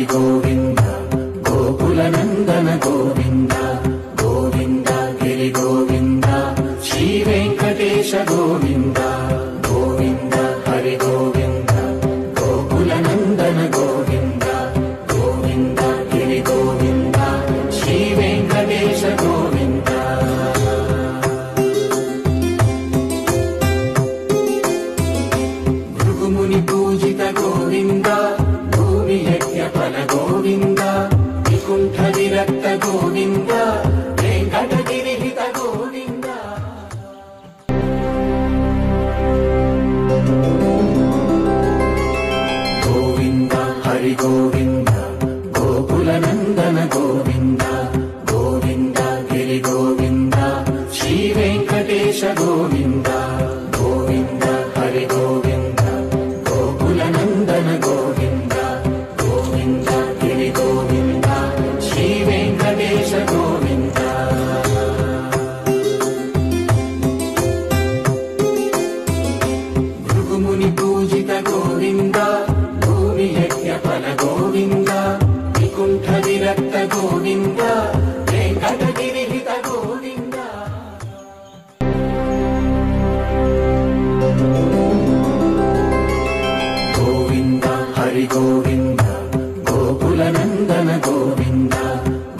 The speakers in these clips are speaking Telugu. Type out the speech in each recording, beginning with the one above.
హరి గోవింద గోకుల నందన గోవింద గోవింద గిరి గోవింద శ్రీ వెంకటేశ గోవింద గోవింద హరి గోవింద గోకుల నందన గోవింద గోవింద గిరి గోవింద శ్రీ వెంకటేశ గోవింద భృగుముని పూజిత గోవింద భూమి యజ్ఞ ఫల గోవింద వికుంఠ విరక్త గోవింద వెంకటగిరి హిత గోవింద గోవింద హరి గోవింద గోకుల నందన గోవింద గోవింద గిరి గోవింద శ్రీ వెంకటేశ గోవింద గోవింద హరి గోవింద గోకుల నందన గోవింద గోవింద గిరి గోవింద శ్రీ వెంకటేశ గోవింద భృగుముని పూజిత గోవింద భూమి యజ్ఞ ఫల గోవింద వికుంఠ విరక్త గోవింద వెంకటగిరి హిత గోవింద గోవింద హరి గోవింద గోకుల నందన గోవింద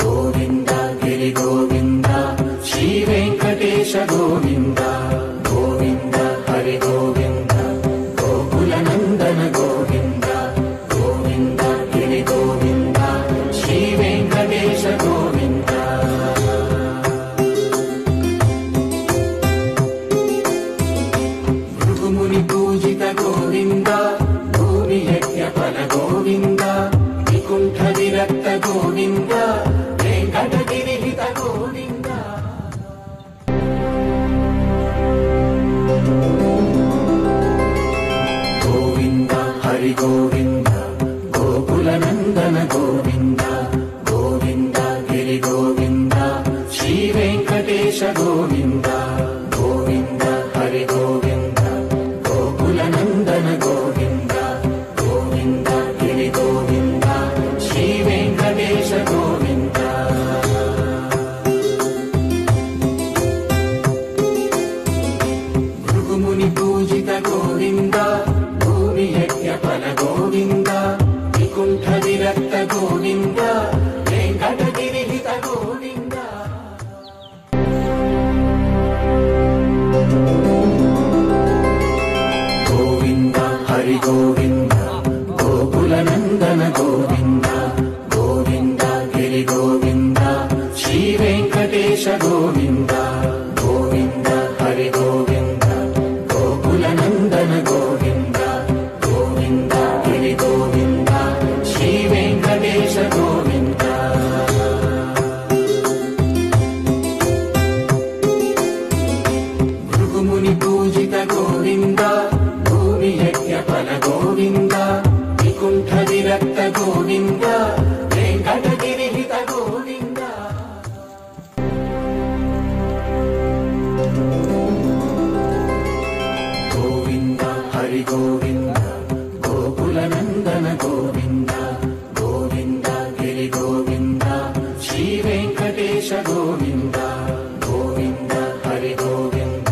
గోవింద గిరి గోవింద శ్రీ వెంకటేశ గోవింద గోవింద హరి గోవింద గోకుల నందన గోవింద గోవింద గిరి గోవింద శ్రీ వెంకటేశ గోవింద భృగుముని పూజిత గోవింద భూమి యజ్ఞ ఫల గోవింద వికుంఠ విరక్త గోవింద వెంకటగిరి హిత గోవింద గోవింద హరి గోవింద గోకుల నందన గోవింద గోవింద గిరి గోవింద శ్రీ వెంకటేశ గోవింద గోవింద హరి గోవింద గోకుల నందన గోవింద గోవింద గిరి గోవింద శ్రీ వెంకటేశ గోవింద భృగుముని పూజిత గోవింద భూమి యజ్ఞ ఫల గోవింద వికుంఠ విరక్త గోవింద వెంకటగిరి హిత గోవింద గోవింద హరి గోవింద గోకుల నందన గోవింద గోవింద గిరి గోవింద శ్రీ వెంకటేశ గోవింద గోవింద హరి గోవింద గోకుల నందన గోవింద గోవింద గిరి గోవింద శ్రీ వెంకటేశ గోవింద భృగుముని పూజిత గోవింద భూమి యజ్ఞ ఫల గోవింద వికుంఠ విరక్త గోవింద వెంకటగిరి హిత గోవింద గోవింద హరి గోవింద గోకుల నందన గోవింద గోవింద గిరి గోవింద శ్రీ వెంకటేశ గోవింద గోవింద హరి గోవింద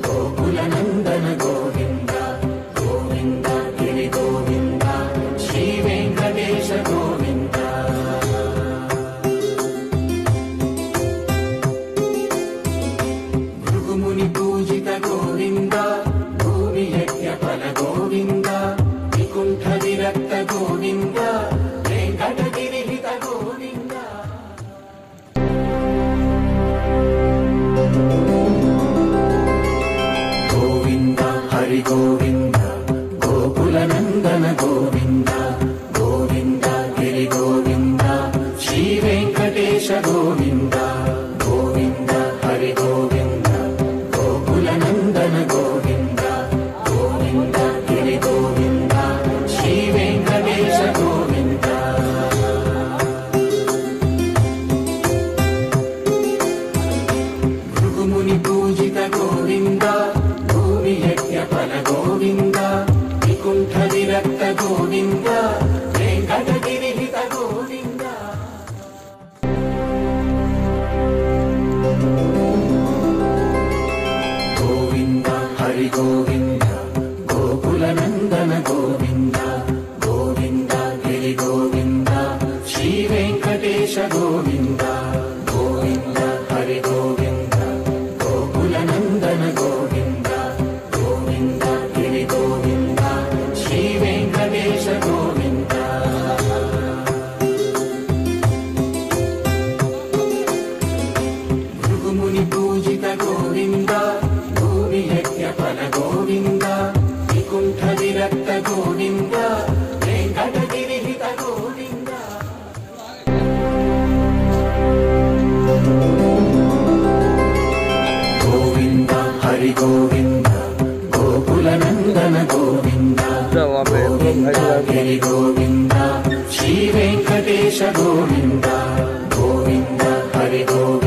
గోకుల నందన గోవింద గోవింద గిరి గోవింద శ్రీ వెంకటేశ గోవింద భృగుముని పూజిత గోవింద భూమి యజ్ఞ ఫల గోవింద వికుంఠ విరక్త గోవింద వెంకటగిరి హిత గోవింద గోవింద హరి గోవింద గోకుల నందన గోవింద గోవింద గిరి గోవింద శ్రీ వెంకటేశ గోవింద గోవింద హరి గోవింద గోకుల నందన గోవింద గోవింద గిరి గోవింద శ్రీ వెంకటేశ గోవింద భృగుముని పూజిత గోవింద భూమి యజ్ఞ ఫల గోవింద వికుంఠ విరక్త గోవింద గోవింద గోకుల నందన గోవింద గోవింద గిరి గోవింద శ్రీ వెంకటేశ గోవింద గోవింద హరి గోవింద గోకుల నందన గోవింద గోవింద గిరి గోవింద శ్రీ వెంకటేశ గోవింద భృగుముని పూజిత గోవింద భూమి యజ్ఞ ఫల గోవింద వికుంఠ విరక్త గోవింద వెంకటగిరి హిత గోవింద గోవింద హరి గోవింద గోకుల నందన గోవింద గోవింద గిరి గోవింద శ్రీ వెంకటేశ గోవింద గోవింద హరి గోవింద